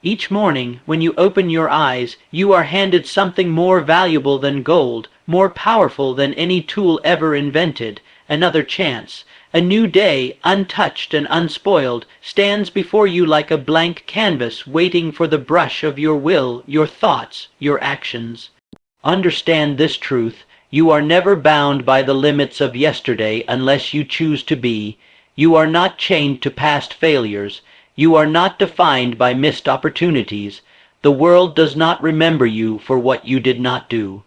Each morning, when you open your eyes, you are handed something more valuable than gold, more powerful than any tool ever invented. Another chance. A new day, untouched and unspoiled, stands before you like a blank canvas waiting for the brush of your will, your thoughts, your actions. Understand this truth. You are never bound by the limits of yesterday unless you choose to be. You are not chained to past failures. You are not defined by missed opportunities. The world does not remember you for what you did not do.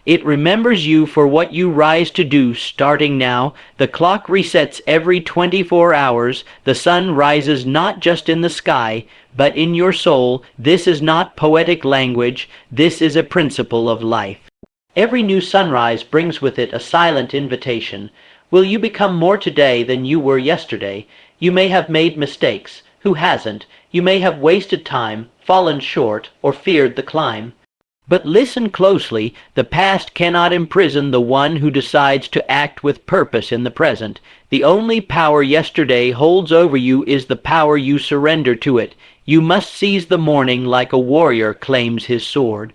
It remembers you for what you rise to do starting now. The clock resets every 24 hours. The sun rises not just in the sky, but in your soul. This is not poetic language. This is a principle of life. Every new sunrise brings with it a silent invitation. Will you become more today than you were yesterday? You may have made mistakes. Who hasn't? You may have wasted time, fallen short, or feared the climb. But listen closely. The past cannot imprison the one who decides to act with purpose in the present. The only power yesterday holds over you is the power you surrender to it. You must seize the morning like a warrior claims his sword.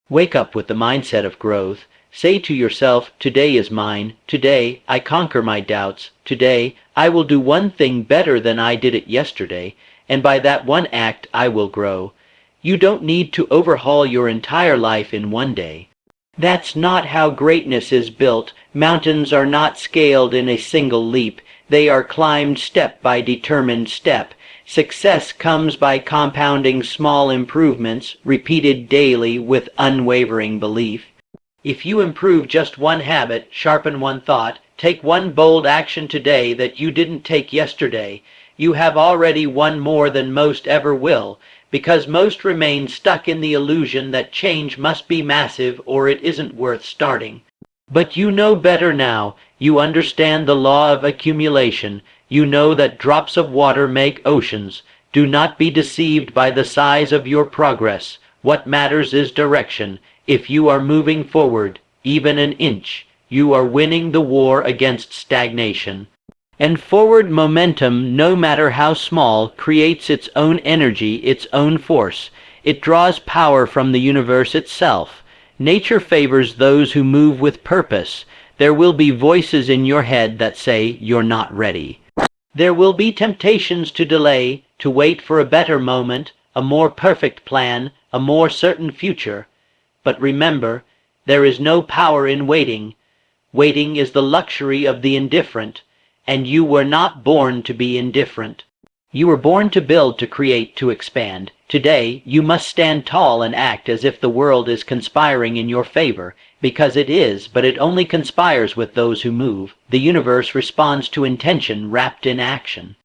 Wake up with the mindset of growth. Say to yourself, today is mine. Today I conquer my doubts. Today I will do one thing better than I did it yesterday, and by that one act I will grow. You don't need to overhaul your entire life in one day. That's not how greatness is built. Mountains are not scaled in a single leap. They are climbed step by determined step. Success comes by compounding small improvements, repeated daily with unwavering belief. If you improve just one habit, sharpen one thought, take one bold action today that you didn't take yesterday, you have already won more than most ever will, because most remain stuck in the illusion that change must be massive or it isn't worth starting. But you know better now. You understand the law of accumulation. You know that drops of water make oceans. Do not be deceived by the size of your progress. What matters is direction. If you are moving forward, even an inch, you are winning the war against stagnation. And forward momentum, no matter how small, creates its own energy, its own force. It draws power from the universe itself. Nature favors those who move with purpose. There will be voices in your head that say you're not ready. There will be temptations to delay, to wait for a better moment, a more perfect plan, a more certain future. But remember, there is no power in waiting. Waiting is the luxury of the indifferent, and you were not born to be indifferent. You were born to build, to create, to expand. Today, you must stand tall and act as if the world is conspiring in your favor, because it is, but it only conspires with those who move. The universe responds to intention wrapped in action.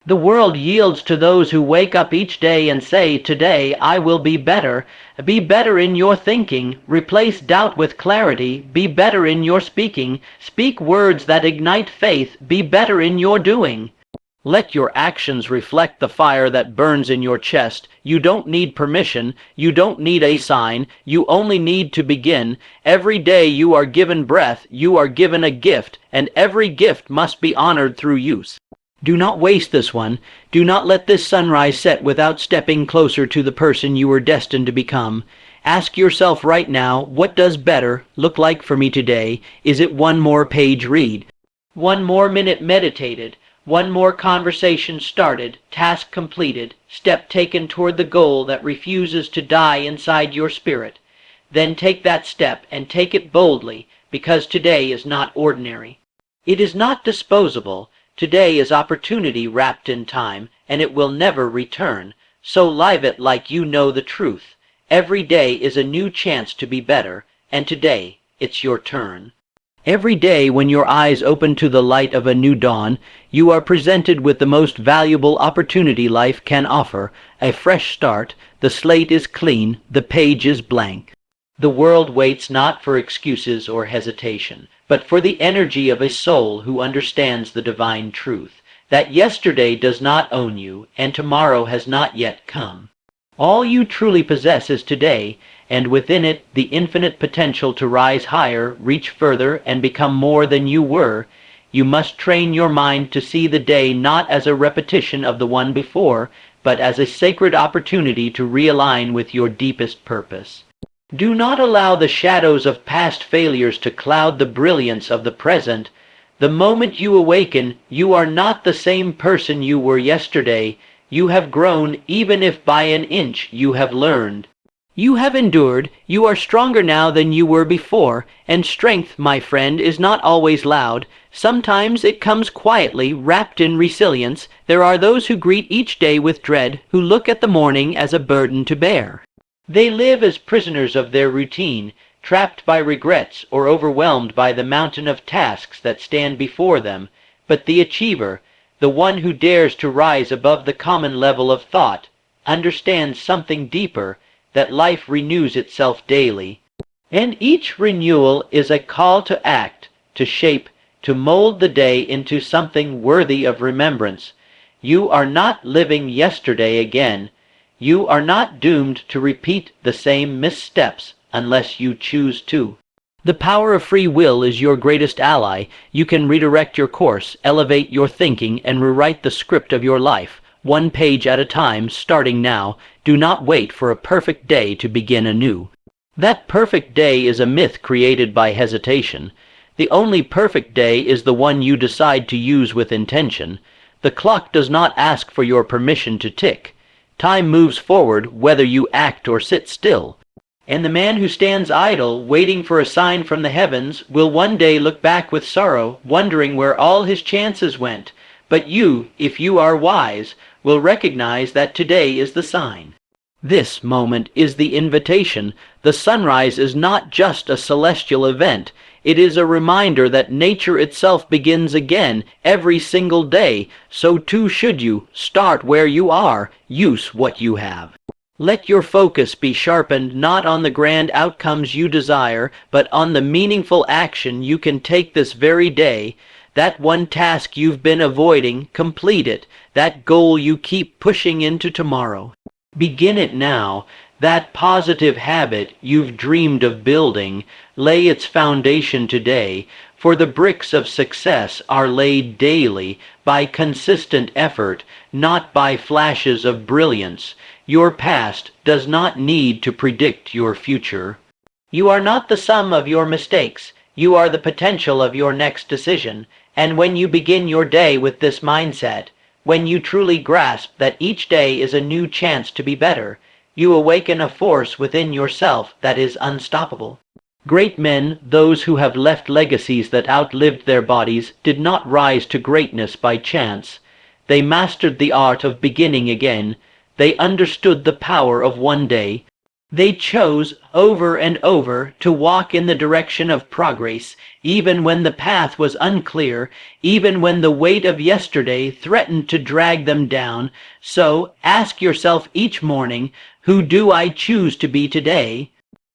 The world yields to those who wake up each day and say, today I will be better. Be better in your thinking. Replace doubt with clarity. Be better in your speaking. Speak words that ignite faith. Be better in your doing. Let your actions reflect the fire that burns in your chest. You don't need permission. You don't need a sign. You only need to begin. Every day you are given breath. You are given a gift, and every gift must be honored through use. Do not waste this one. Do not let this sunrise set without stepping closer to the person you were destined to become. Ask yourself right now, what does better look like for me today? Is it one more page read? One more minute meditated? One more conversation started, task completed, step taken toward the goal that refuses to die inside your spirit? Then take that step and take it boldly, because today is not ordinary. It is not disposable. Today is opportunity wrapped in time, and it will never return. So live it like you know the truth. Every day is a new chance to be better, and today it's your turn. Every day when your eyes open to the light of a new dawn, you are presented with the most valuable opportunity life can offer, a fresh start. The slate is clean, the page is blank. The world waits not for excuses or hesitation, but for the energy of a soul who understands the divine truth, that yesterday does not own you, and tomorrow has not yet come. All you truly possess is today, and within it the infinite potential to rise higher, reach further, and become more than you were. You must train your mind to see the day not as a repetition of the one before, but as a sacred opportunity to realign with your deepest purpose. Do not allow the shadows of past failures to cloud the brilliance of the present. The moment you awaken, you are not the same person you were yesterday. You have grown, even if by an inch. You have learned. You have endured. You are stronger now than you were before, and strength, my friend, is not always loud. Sometimes it comes quietly, wrapped in resilience. There are those who greet each day with dread, who look at the morning as a burden to bear. They live as prisoners of their routine, trapped by regrets or overwhelmed by the mountain of tasks that stand before them. But the achiever, the one who dares to rise above the common level of thought, understands something deeper, that life renews itself daily. And each renewal is a call to act, to shape, to mold the day into something worthy of remembrance. You are not living yesterday again. You are not doomed to repeat the same missteps unless you choose to. The power of free will is your greatest ally. You can redirect your course, elevate your thinking, and rewrite the script of your life, one page at a time, starting now. Do not wait for a perfect day to begin anew. That perfect day is a myth created by hesitation. The only perfect day is the one you decide to use with intention. The clock does not ask for your permission to tick. Time moves forward whether you act or sit still. And the man who stands idle, waiting for a sign from the heavens, will one day look back with sorrow, wondering where all his chances went. But you, if you are wise, will recognize that today is the sign. This moment is the invitation. The sunrise is not just a celestial event. It is a reminder that nature itself begins again every single day. So too should you. Start where you are. Use what you have. Let your focus be sharpened not on the grand outcomes you desire, but on the meaningful action you can take this very day. That one task you've been avoiding, complete it. That goal you keep pushing into tomorrow, begin it now. That positive habit you've dreamed of building, lay its foundation today. For the bricks of success are laid daily by consistent effort, not by flashes of brilliance. Your past does not need to predict your future. You are not the sum of your mistakes. You are the potential of your next decision. And when you begin your day with this mindset, when you truly grasp that each day is a new chance to be better, you awaken a force within yourself that is unstoppable. Great men, those who have left legacies that outlived their bodies, did not rise to greatness by chance. They mastered the art of beginning again. They understood the power of one day. They chose over and over to walk in the direction of progress, even when the path was unclear, even when the weight of yesterday threatened to drag them down. So ask yourself each morning, who do I choose to be today?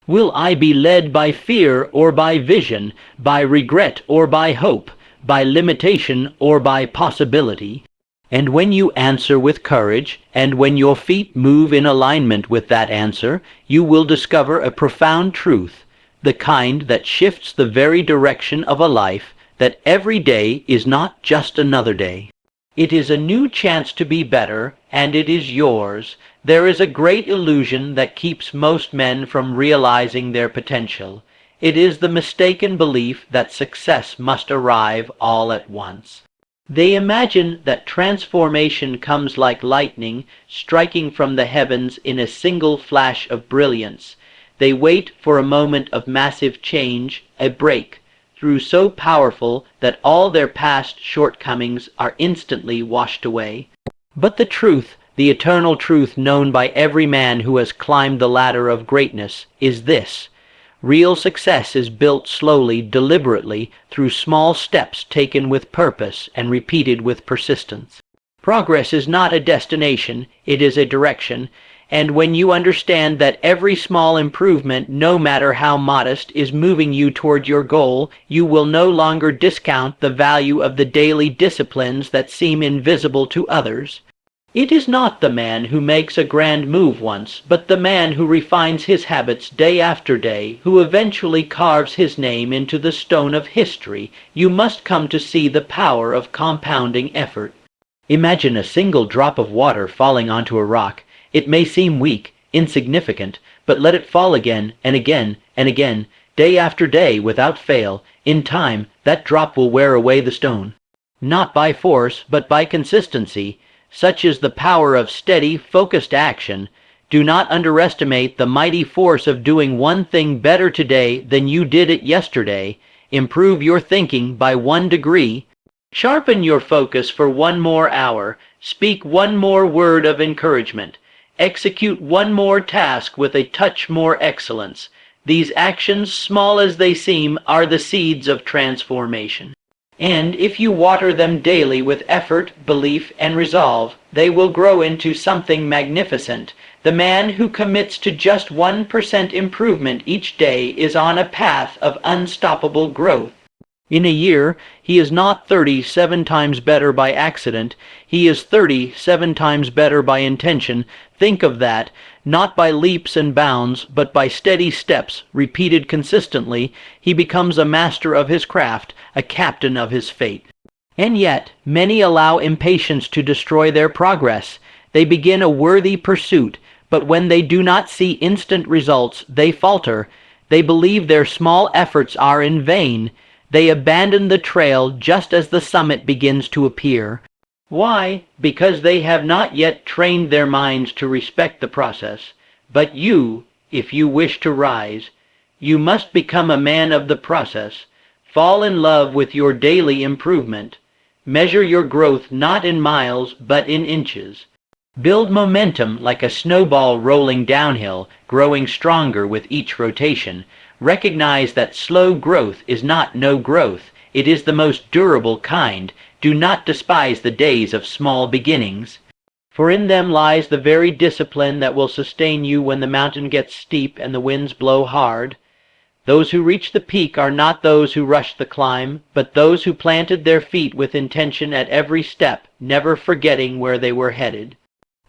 Will I be led by fear or by vision, by regret or by hope, by limitation or by possibility? And when you answer with courage, and when your feet move in alignment with that answer, you will discover a profound truth, the kind that shifts the very direction of a life, that every day is not just another day. It is a new chance to be better, and it is yours. There is a great illusion that keeps most men from realizing their potential. It is the mistaken belief that success must arrive all at once. They imagine that transformation comes like lightning, striking from the heavens in a single flash of brilliance. They wait for a moment of massive change, a breakthrough so powerful that all their past shortcomings are instantly washed away. But the truth, the eternal truth known by every man who has climbed the ladder of greatness, is this: real success is built slowly, deliberately, through small steps taken with purpose and repeated with persistence. Progress is not a destination, it is a direction, and when you understand that every small improvement, no matter how modest, is moving you toward your goal, you will no longer discount the value of the daily disciplines that seem invisible to others. It is not the man who makes a grand move once, but the man who refines his habits day after day, who eventually carves his name into the stone of history. You must come to see the power of compounding effort. Imagine a single drop of water falling onto a rock. It may seem weak, insignificant, but let it fall again and again and again, day after day without fail. In time, that drop will wear away the stone. Not by force, but by consistency. Such is the power of steady, focused action. Do not underestimate the mighty force of doing one thing better today than you did it yesterday. Improve your thinking by 1 degree. Sharpen your focus for 1 more hour. Speak 1 more word of encouragement. Execute 1 more task with a touch more excellence. These actions, small as they seem, are the seeds of transformation. And if you water them daily with effort, belief, and resolve, they will grow into something magnificent. The man who commits to just 1% improvement each day is on a path of unstoppable growth. In a year, he is not 37 times better by accident, he is 37 times better by intention. Think of that, not by leaps and bounds, but by steady steps, repeated consistently. He becomes a master of his craft, a captain of his fate. And yet, many allow impatience to destroy their progress. They begin a worthy pursuit, but when they do not see instant results, they falter. They believe their small efforts are in vain. They abandon the trail just as the summit begins to appear. Why? Because they have not yet trained their minds to respect the process. But you, if you wish to rise, you must become a man of the process. Fall in love with your daily improvement. Measure your growth not in miles, but in inches. Build momentum like a snowball rolling downhill, growing stronger with each rotation. Recognize that slow growth is not no growth. It is the most durable kind. Do not despise the days of small beginnings, for in them lies the very discipline that will sustain you when the mountain gets steep and the winds blow hard. Those who reach the peak are not those who rushed the climb, but those who planted their feet with intention at every step, never forgetting where they were headed.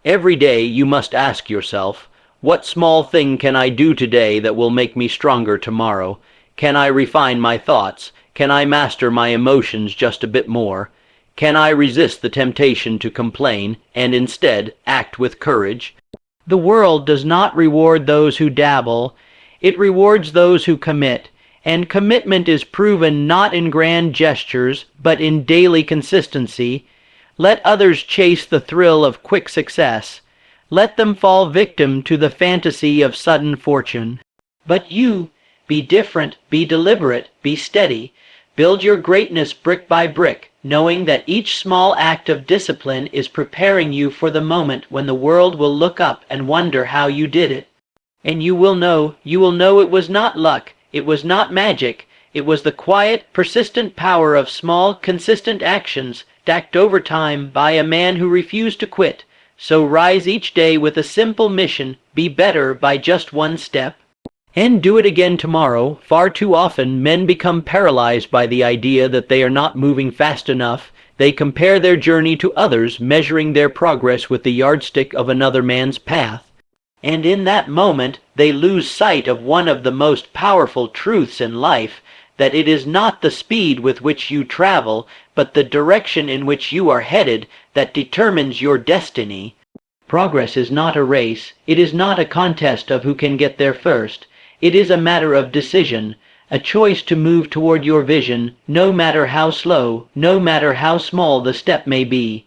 Every day you must ask yourself, what small thing can I do today that will make me stronger tomorrow? Can I refine my thoughts? Can I master my emotions just a bit more? Can I resist the temptation to complain and instead act with courage? The world does not reward those who dabble. It rewards those who commit, and commitment is proven not in grand gestures, but in daily consistency. Let others chase the thrill of quick success. Let them fall victim to the fantasy of sudden fortune. But you, be different, be deliberate, be steady. Build your greatness brick by brick, knowing that each small act of discipline is preparing you for the moment when the world will look up and wonder how you did it. And you will know it was not luck, it was not magic, it was the quiet, persistent power of small, consistent actions, stacked over time by a man who refused to quit. So rise each day with a simple mission, be better by just 1 step. And do it again tomorrow. Far too often men become paralyzed by the idea that they are not moving fast enough. They compare their journey to others, measuring their progress with the yardstick of another man's path. And in that moment they lose sight of one of the most powerful truths in life, that it is not the speed with which you travel, but the direction in which you are headed that determines your destiny. Progress is not a race. It is not a contest of who can get there first. It is a matter of decision, a choice to move toward your vision, no matter how slow, no matter how small the step may be.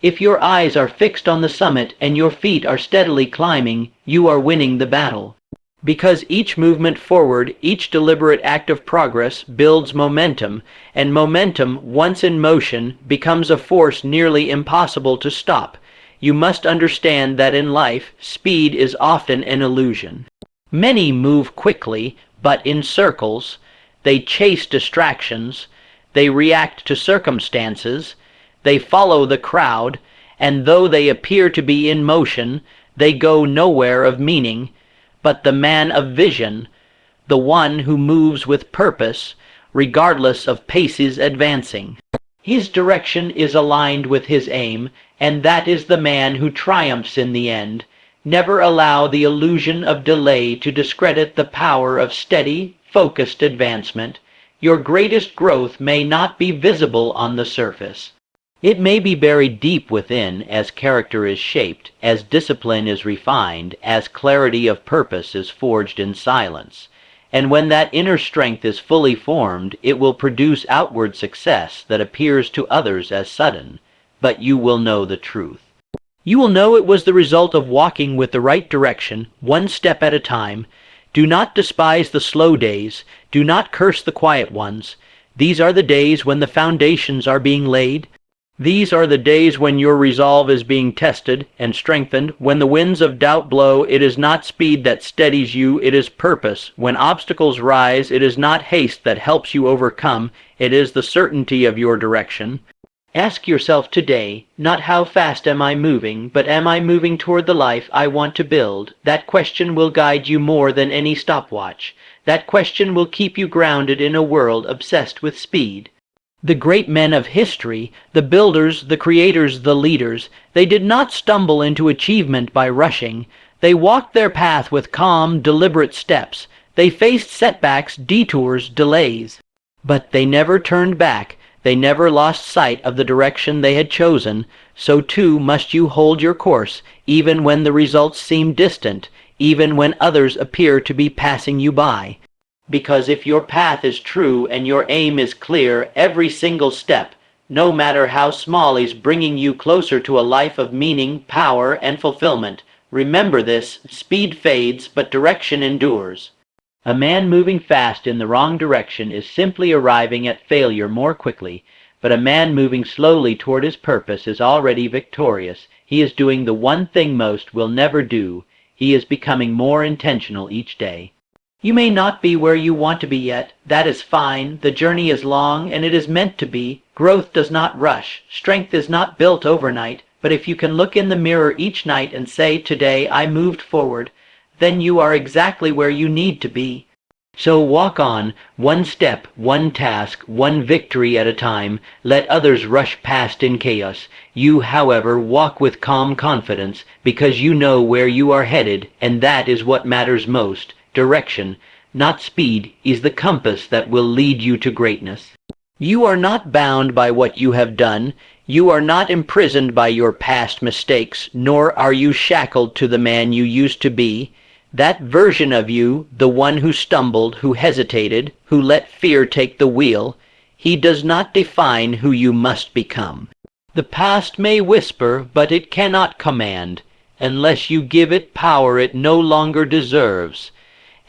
If your eyes are fixed on the summit and your feet are steadily climbing, you are winning the battle. Because each movement forward, each deliberate act of progress builds momentum, and momentum, once in motion, becomes a force nearly impossible to stop. You must understand that in life, speed is often an illusion. Many move quickly, but in circles. They chase distractions. They react to circumstances. They follow the crowd, and though they appear to be in motion, they go nowhere of meaning. But the man of vision, the one who moves with purpose, regardless of paces advancing. His direction is aligned with his aim, and that is the man who triumphs in the end. Never allow the illusion of delay to discredit the power of steady, focused advancement. Your greatest growth may not be visible on the surface, It may be buried deep within as character is shaped, as discipline is refined, as clarity of purpose is forged in silence. And when that inner strength is fully formed, it will produce outward success that appears to others as sudden, but you will know the truth. You will know it was the result of walking with the right direction, one step at a time. Do not despise the slow days. Do not curse the quiet ones. These are the days when the foundations are being laid. These are the days when your resolve is being tested and strengthened. When the winds of doubt blow, it is not speed that steadies you, it is purpose. When obstacles rise, it is not haste that helps you overcome, it is the certainty of your direction. Ask yourself today, not how fast am I moving, but am I moving toward the life I want to build? That question will guide you more than any stopwatch. That question will keep you grounded in a world obsessed with speed. The great men of history, the builders, the creators, the leaders, they did not stumble into achievement by rushing. They walked their path with calm, deliberate steps. They faced setbacks, detours, delays. But they never turned back. They never lost sight of the direction they had chosen. So too must you hold your course, even when the results seem distant, even when others appear to be passing you by. Because if your path is true and your aim is clear, every single step, no matter how small, is bringing you closer to a life of meaning, power, and fulfillment. Remember this: speed fades, but direction endures. A man moving fast in the wrong direction is simply arriving at failure more quickly, but a man moving slowly toward his purpose is already victorious. He is doing the one thing most will never do. He is becoming more intentional each day. You may not be where you want to be yet. That is fine. The journey is long, and it is meant to be. Growth does not rush. Strength is not built overnight. But if you can look in the mirror each night and say, "Today I moved forward," then you are exactly where you need to be. So walk on, one step, one task, one victory at a time. Let others rush past in chaos. You, however, walk with calm confidence, because you know where you are headed, and that is what matters most. Direction, not speed, is the compass that will lead you to greatness. You are not bound by what you have done. You are not imprisoned by your past mistakes, nor are you shackled to the man you used to be. That version of you, the one who stumbled, who hesitated, who let fear take the wheel, he does not define who you must become. The past may whisper, but it cannot command. Unless you give it power it no longer deserves.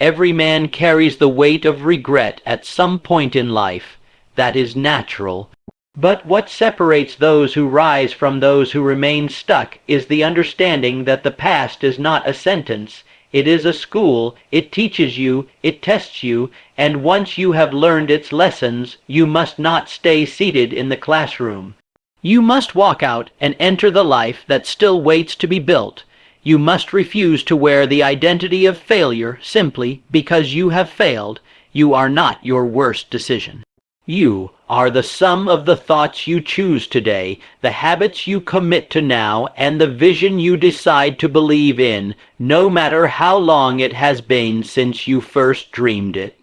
Every man carries the weight of regret at some point in life. That is natural. But what separates those who rise from those who remain stuck is the understanding that the past is not a sentence. It is a school. It teaches you, it tests you, and once you have learned its lessons, you must not stay seated in the classroom. You must walk out and enter the life that still waits to be built. You must refuse to wear the identity of failure simply because you have failed. You are not your worst decision. You are the sum of the thoughts you choose today, the habits you commit to now, and the vision you decide to believe in, no matter how long it has been since you first dreamed it.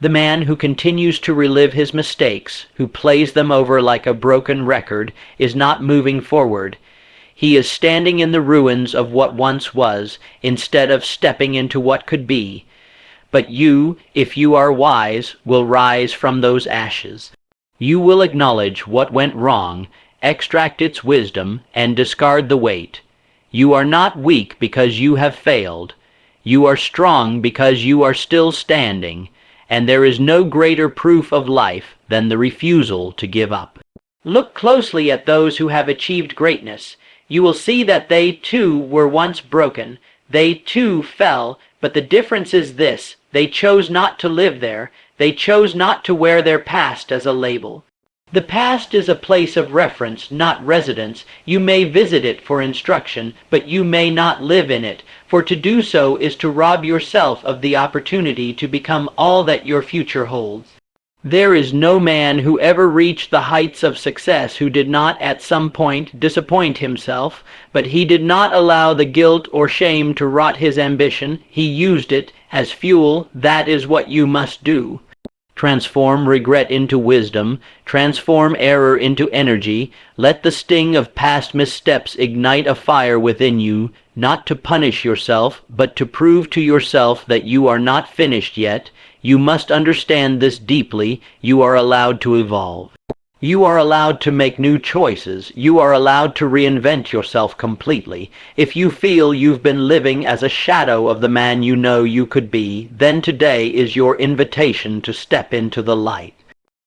The man who continues to relive his mistakes, who plays them over like a broken record, is not moving forward. He is standing in the ruins of what once was, instead of stepping into what could be. But you, if you are wise, will rise from those ashes. You will acknowledge what went wrong, extract its wisdom, and discard the weight. You are not weak because you have failed. You are strong because you are still standing, and there is no greater proof of life than the refusal to give up. Look closely at those who have achieved greatness. You will see that they too were once broken. They too fell, but the difference is this: they chose not to live there. They chose not to wear their past as a label. The past is a place of reference, not residence. You may visit it for instruction, but you may not live in it, for to do so is to rob yourself of the opportunity to become all that your future holds. There is no man who ever reached the heights of success who did not at some point disappoint himself, but he did not allow the guilt or shame to rot his ambition. He used it as fuel. That is what you must do. Transform regret into wisdom. Transform error into energy. Let the sting of past missteps ignite a fire within you, not to punish yourself, but to prove to yourself that you are not finished yet. You must understand this deeply. You are allowed to evolve. You are allowed to make new choices. You are allowed to reinvent yourself completely. If you feel you've been living as a shadow of the man you know you could be, then today is your invitation to step into the light.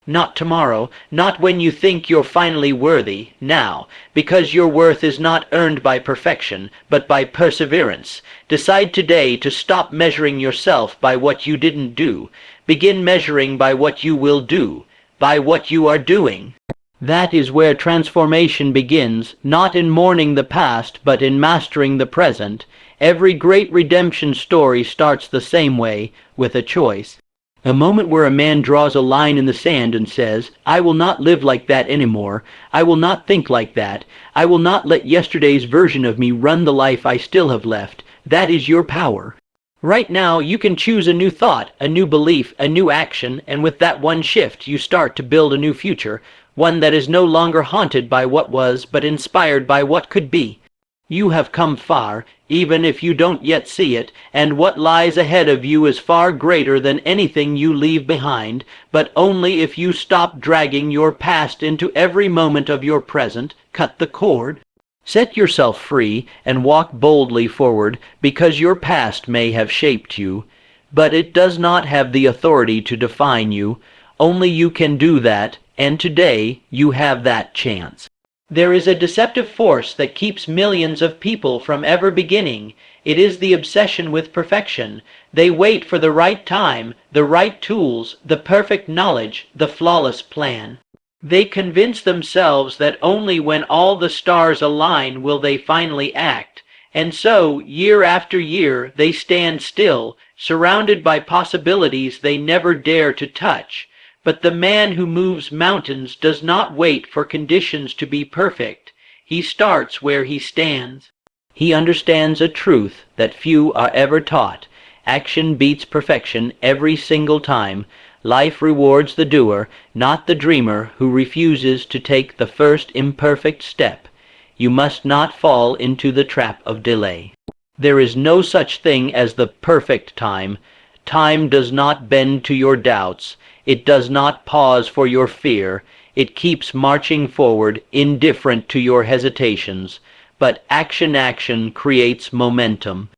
Not tomorrow, not when you think you're finally worthy, now, because your worth is not earned by perfection, but by perseverance. Decide today to stop measuring yourself by what you didn't do. Begin measuring by what you will do, by what you are doing. That is where transformation begins, not in mourning the past, but in mastering the present. Every great redemption story starts the same way, with a choice. A moment where a man draws a line in the sand and says, I will not live like that anymore. I will not think like that. I will not let yesterday's version of me run the life I still have left. That is your power. Right now, you can choose a new thought, a new belief, a new action, and with that one shift, you start to build a new future, one that is no longer haunted by what was, but inspired by what could be. You have come far, even if you don't yet see it, and what lies ahead of you is far greater than anything you leave behind, but only if you stop dragging your past into every moment of your present. Cut the cord. Set yourself free and walk boldly forward, because your past may have shaped you, but it does not have the authority to define you. Only you can do that, and today you have that chance. There is a deceptive force that keeps millions of people from ever beginning. It is the obsession with perfection. They wait for the right time, the right tools, the perfect knowledge, the flawless plan. They convince themselves that only when all the stars align will they finally act, and so, year after year, they stand still, surrounded by possibilities they never dare to touch. But the man who moves mountains does not wait for conditions to be perfect. He starts where he stands. He understands a truth that few are ever taught. Action beats perfection every single time. Life rewards the doer, not the dreamer who refuses to take the first imperfect step. You must not fall into the trap of delay. There is no such thing as the perfect time. Time does not bend to your doubts. It does not pause for your fear. It keeps marching forward, indifferent to your hesitations. But action creates momentum.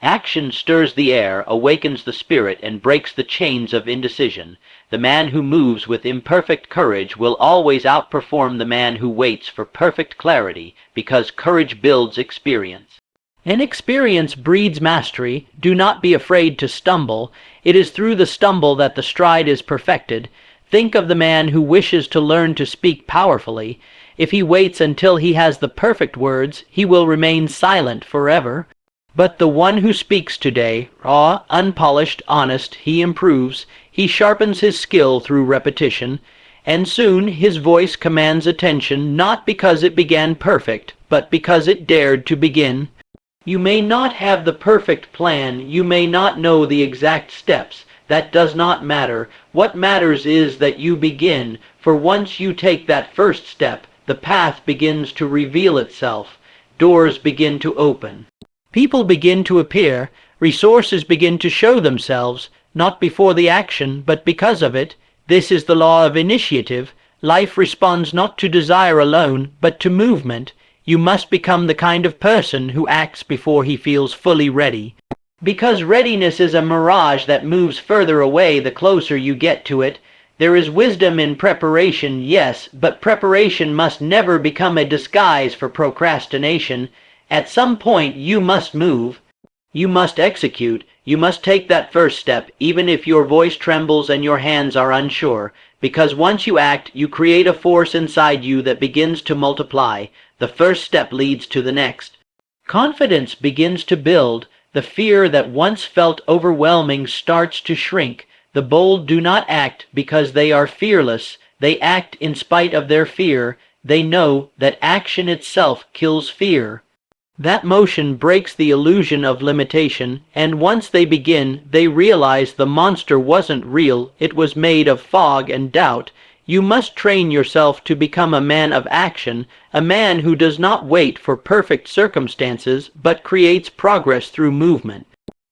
Action stirs the air, awakens the spirit, and breaks the chains of indecision. The man who moves with imperfect courage will always outperform the man who waits for perfect clarity, because courage builds experience. And experience breeds mastery. Do not be afraid to stumble. It is through the stumble that the stride is perfected. Think of the man who wishes to learn to speak powerfully. If he waits until he has the perfect words, he will remain silent forever. But the one who speaks today, raw, unpolished, honest, he improves. He sharpens his skill through repetition, and soon his voice commands attention, not because it began perfect, but because it dared to begin. You may not have the perfect plan, you may not know the exact steps. That does not matter. What matters is that you begin, for once you take that first step, the path begins to reveal itself. Doors begin to open. People begin to appear. Resources begin to show themselves, not before the action, but because of it. This is the law of initiative. Life responds not to desire alone, but to movement. You must become the kind of person who acts before he feels fully ready. Because readiness is a mirage that moves further away the closer you get to it. There is wisdom in preparation, yes, but preparation must never become a disguise for procrastination. At some point you must move. You must execute. You must take that first step, even if your voice trembles and your hands are unsure, because once you act, you create a force inside you that begins to multiply. The first step leads to the next. Confidence begins to build. The fear that once felt overwhelming starts to shrink. The bold do not act because they are fearless. They act in spite of their fear. They know that action itself kills fear. That motion breaks the illusion of limitation, and once they begin, they realize the monster wasn't real, it was made of fog and doubt. You must train yourself to become a man of action, a man who does not wait for perfect circumstances, but creates progress through movement.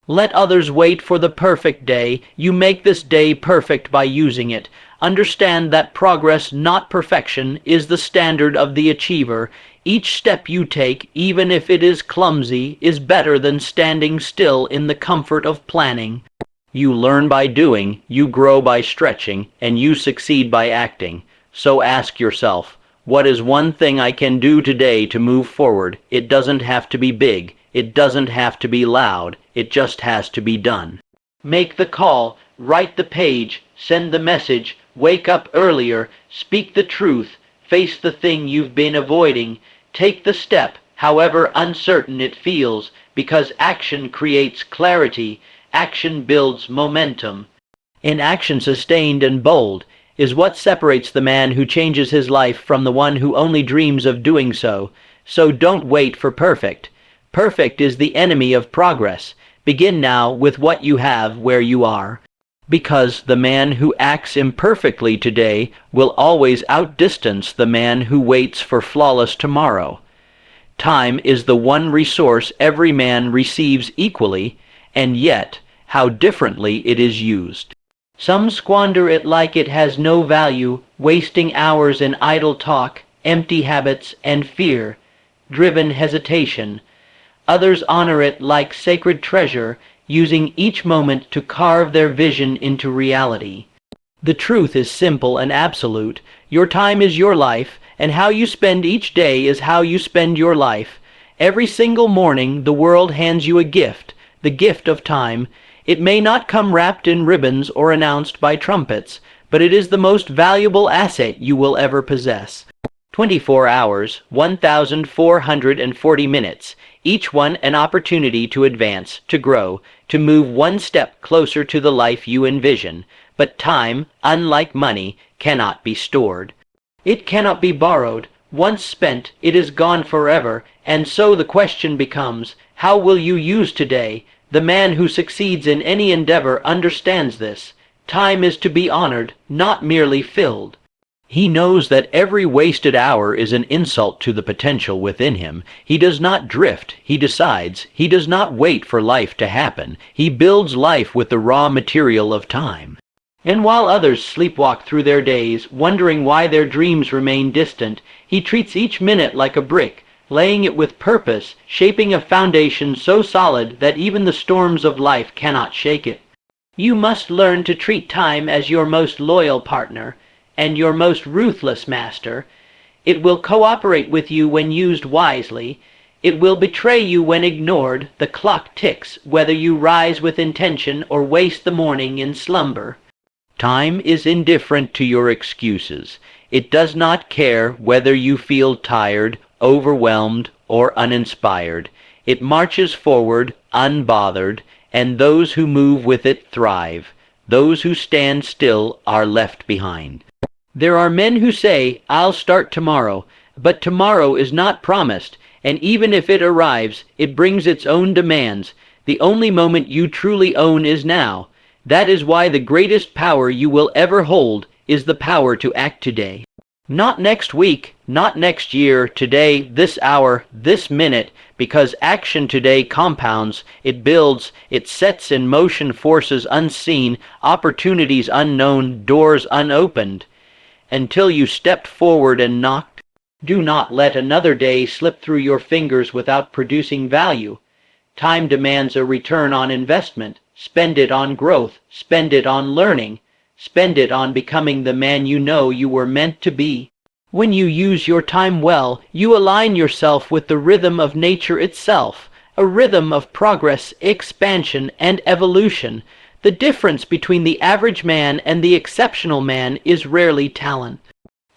Let others wait for the perfect day. You make this day perfect by using it. Understand that progress, not perfection, is the standard of the achiever. Each step you take, even if it is clumsy, is better than standing still in the comfort of planning. You learn by doing, you grow by stretching, and you succeed by acting. So ask yourself, what is one thing I can do today to move forward? It doesn't have to be big. It doesn't have to be loud. It just has to be done. Make the call, write the page, send the message, wake up earlier, speak the truth, face the thing you've been avoiding, take the step, however uncertain it feels, because action creates clarity, action builds momentum. Inaction sustained and bold is what separates the man who changes his life from the one who only dreams of doing so. So don't wait for perfect. Perfect is the enemy of progress. Begin now with what you have where you are. Because the man who acts imperfectly today will always outdistance the man who waits for flawless tomorrow. Time is the one resource every man receives equally, and yet how differently it is used. Some squander it like it has no value, wasting hours in idle talk, empty habits, and fear-driven hesitation. Others honor it like sacred treasure, using each moment to carve their vision into reality. The truth is simple and absolute. Your time is your life, and how you spend each day is how you spend your life. Every single morning the world hands you a gift, the gift of time. It may not come wrapped in ribbons or announced by trumpets, but it is the most valuable asset you will ever possess. 24 hours, 1,440 minutes, each one an opportunity to advance, to grow, to move one step closer to the life you envision. But time, unlike money, cannot be stored. It cannot be borrowed. Once spent, it is gone forever, and so the question becomes, how will you use today? The man who succeeds in any endeavor understands this. Time is to be honored, not merely filled. He knows that every wasted hour is an insult to the potential within him. He does not drift, he decides. He does not wait for life to happen. He builds life with the raw material of time. And while others sleepwalk through their days, wondering why their dreams remain distant, he treats each minute like a brick, laying it with purpose, shaping a foundation so solid that even the storms of life cannot shake it. You must learn to treat time as your most loyal partner, and your most ruthless master. It will cooperate with you when used wisely. It will betray you when ignored. The clock ticks, whether you rise with intention or waste the morning in slumber. Time is indifferent to your excuses. It does not care whether you feel tired, overwhelmed, or uninspired. It marches forward, unbothered, and those who move with it thrive. Those who stand still are left behind. There are men who say, I'll start tomorrow, but tomorrow is not promised, and even if it arrives, it brings its own demands. The only moment you truly own is now. That is why the greatest power you will ever hold is the power to act today. Not next week, not next year, today, this hour, this minute, because action today compounds, it builds, it sets in motion forces unseen, opportunities unknown, doors unopened. Until you stepped forward and knocked, do not let another day slip through your fingers without producing value. Time demands a return on investment. Spend it on growth. Spend it on learning. Spend it on becoming the man you know you were meant to be. When you use your time well, you align yourself with the rhythm of nature itself, a rhythm of progress, expansion, and evolution. The difference between the average man and the exceptional man is rarely talent.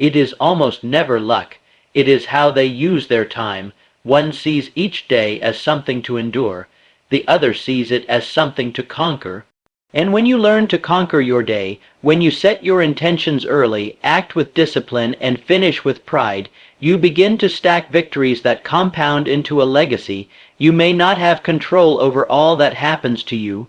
It is almost never luck. It is how they use their time. One sees each day as something to endure. The other sees it as something to conquer. And when you learn to conquer your day, when you set your intentions early, act with discipline, and finish with pride, you begin to stack victories that compound into a legacy. You may not have control over all that happens to you,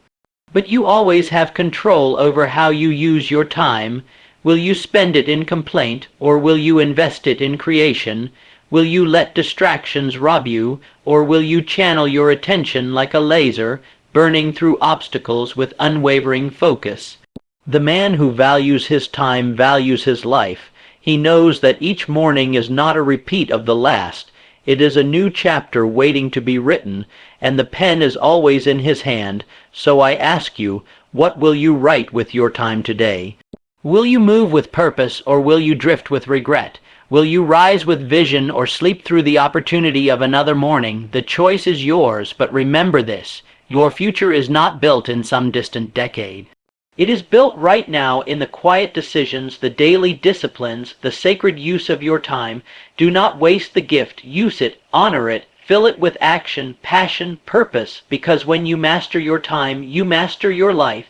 but you always have control over how you use your time. Will you spend it in complaint, or will you invest it in creation? Will you let distractions rob you, or will you channel your attention like a laser, burning through obstacles with unwavering focus? The man who values his time values his life. He knows that each morning is not a repeat of the last. It is a new chapter waiting to be written, and the pen is always in his hand. So I ask you, what will you write with your time today? Will you move with purpose, or will you drift with regret? Will you rise with vision, or sleep through the opportunity of another morning? The choice is yours, but remember this: your future is not built in some distant decade. It is built right now in the quiet decisions, the daily disciplines, the sacred use of your time. Do not waste the gift. Use it, honor it, fill it with action, passion, purpose, because when you master your time, you master your life.